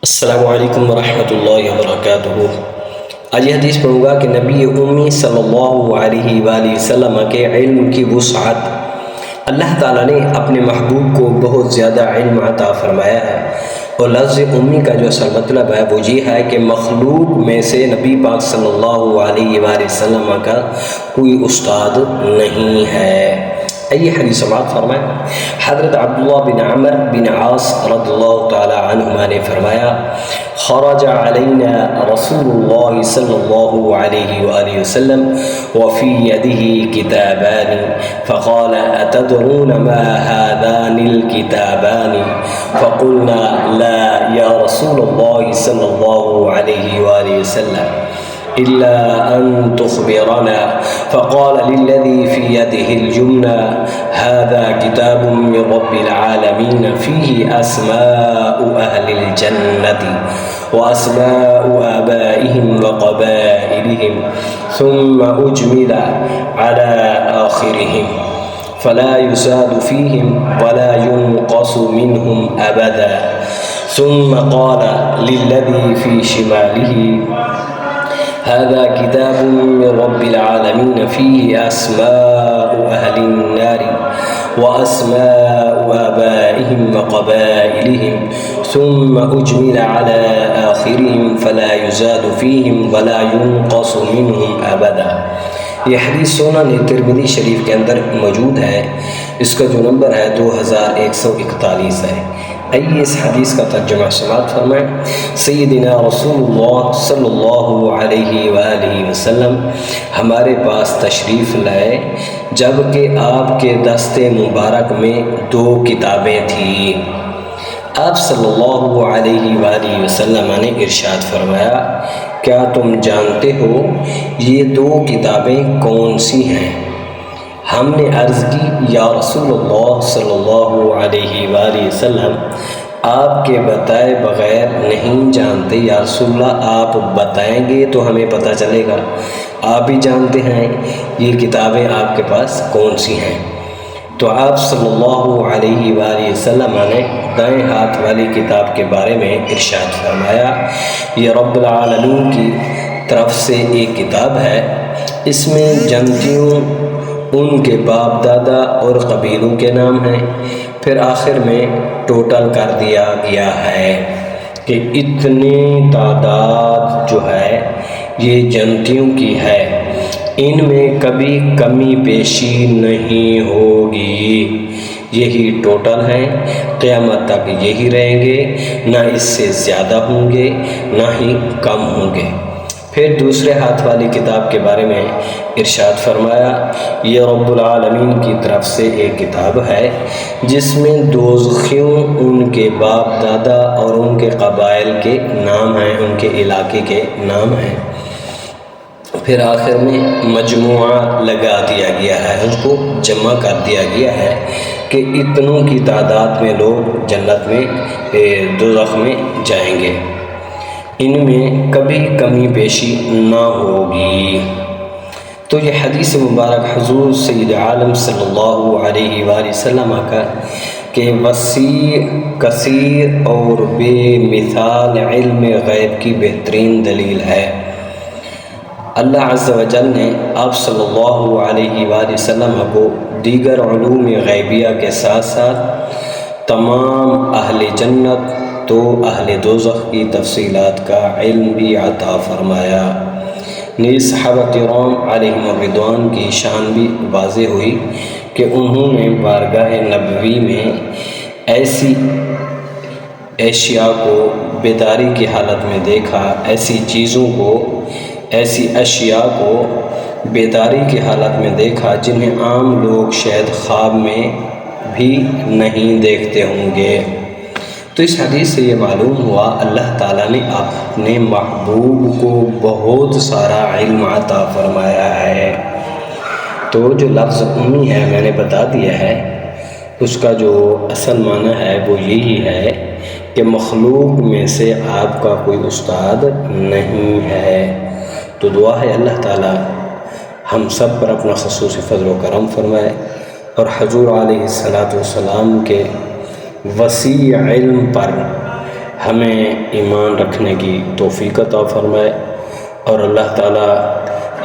السلام علیکم ورحمۃ اللہ وبرکاتہ۔ آج یہ حدیث پڑھوں گا کہ نبی امی صلی اللہ علیہ وآلہ وسلم کے علم کی وسعت، اللہ تعالیٰ نے اپنے محبوب کو بہت زیادہ علم عطا فرمایا ہے، اور لفظ امی کا جو اصل مطلب ہے وہ یہ ہے کہ مخلوق میں سے نبی پاک صلی اللہ علیہ وآلہ وسلم کا کوئی استاد نہیں ہے۔ یہ حدیث سماعت فرمائے۔ حضرت عبداللہ بن عمر بن عاص رضی اللہ تعالی عنہما نے فرمایا، خرج علینا رسول اللہ صلی اللہ علیہ وآلہ وسلم وفی یده کتابان فقال اتدرون ما هذان الكتابان فقلنا لا یا رسول اللہ صلی اللہ علیہ وآلہ وسلم إلا أن تخبرنا، فقال للذي في يده الجمنة هذا كتاب من رب العالمين فيه أسماء أهل الجنة وأسماء آبائهم وقبائلهم ثم أجمل على آخرهم فلا يزاد فيهم ولا ينقص منهم أبدا، ثم قال للذي في شماله هذا كتاب من رب العالمين فيه أسماء أهل النار وأسماء آبائهم وقبائلهم ثم أجمل على آخرهم فلا يزاد فيهم ولا ينقص منهم أبدا۔ یہ حدیث سنن ترمذی شریف کے اندر موجود ہے، اس کا جو نمبر ہے 2141 ہے۔ آئیے اس حدیث کا ترجمہ سماعت فرمائیں۔ سیدنا رسول اللہ صلی اللہ علیہ وآلہ وسلم ہمارے پاس تشریف لائے جبکہ آپ کے دست مبارک میں 2 کتابیں تھیں۔ آپ صلی اللہ علیہ وآلہ وسلم نے ارشاد فرمایا، کیا تم جانتے ہو یہ 2 کتابیں کون سی ہیں؟ ہم نے عرض کی، یا رسول اللہ صلی اللہ علیہ وآلہ وسلم آپ کے بتائے بغیر نہیں جانتے، یا رسول اللہ آپ بتائیں گے تو ہمیں پتہ چلے گا، آپ ہی جانتے ہیں یہ کتابیں آپ کے پاس کون سی ہیں۔ تو آپ صلی اللہ علیہ وآلہ وسلم نے دائیں ہاتھ والی کتاب کے بارے میں ارشاد فرمایا، یہ رب العالمین کی طرف سے ایک کتاب ہے، اس میں جنتیوں، ان کے باپ دادا اور قبیلوں کے نام ہیں، پھر آخر میں ٹوٹل کر دیا گیا ہے کہ اتنی تعداد جو ہے یہ جنتیوں کی ہے، ان میں کبھی کمی بیشی نہیں ہوگی، یہی ٹوٹل ہیں، قیامت تک یہی رہیں گے، نہ اس سے زیادہ ہوں گے نہ ہی کم ہوں گے۔ پھر دوسرے ہاتھ والی کتاب کے بارے میں ارشاد فرمایا، یہ رب العالمین کی طرف سے ایک کتاب ہے جس میں دوزخیوں، ان کے باپ دادا اور ان کے قبائل کے نام ہیں، ان کے علاقے کے نام ہیں، پھر آخر میں مجموعہ لگا دیا گیا ہے، ان کو جمع کر دیا گیا ہے کہ اتنوں کی تعداد میں لوگ جنت میں، دوزخ میں جائیں گے، ان میں کبھی کمی بیشی نہ ہوگی۔ تو یہ حدیث مبارک حضور سید عالم صلی اللہ علیہ وآلہ وسلم کا کہ وسیع، کثیر اور بے مثال علم غیب کی بہترین دلیل ہے۔ اللہ عز و جل نے آپ صلی اللہ علیہ وآلہ وسلم کو دیگر علوم غیبیہ کے ساتھ ساتھ تمام اہل جنت تو اہل دوزخ کی تفصیلات کا علم بھی عطا فرمایا۔ نیز صحابہ کرام علیہم الرضوان کی شان بھی واضح ہوئی کہ انہوں نے بارگاہ نبوی میں ایسی اشیاء کو بیداری کی حالت میں دیکھا، ایسی چیزوں کو، ایسی اشیاء کو بیداری کی حالت میں دیکھا جنہیں عام لوگ شاید خواب میں بھی نہیں دیکھتے ہوں گے۔ تو اس حدیث سے یہ معلوم ہوا اللہ تعالیٰ نے اپنے محبوب کو بہت سارا علم عطا فرمایا ہے۔ تو جو لفظ امی ہے میں نے بتا دیا ہے، اس کا جو اصل معنی ہے وہ یہی ہے کہ مخلوق میں سے آپ کا کوئی استاد نہیں ہے۔ تو دعا ہے اللہ تعالیٰ ہم سب پر اپنا خصوصی فضل و کرم فرمائے، اور حضور علیہ الصلاۃ والسلام کے وسیع علم پر ہمیں ایمان رکھنے کی توفیق عطا فرمائے، اور اللہ تعالیٰ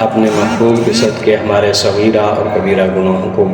اپنے محبوب کے صدقے ہمارے صغیرہ اور کبیرہ گناہوں کو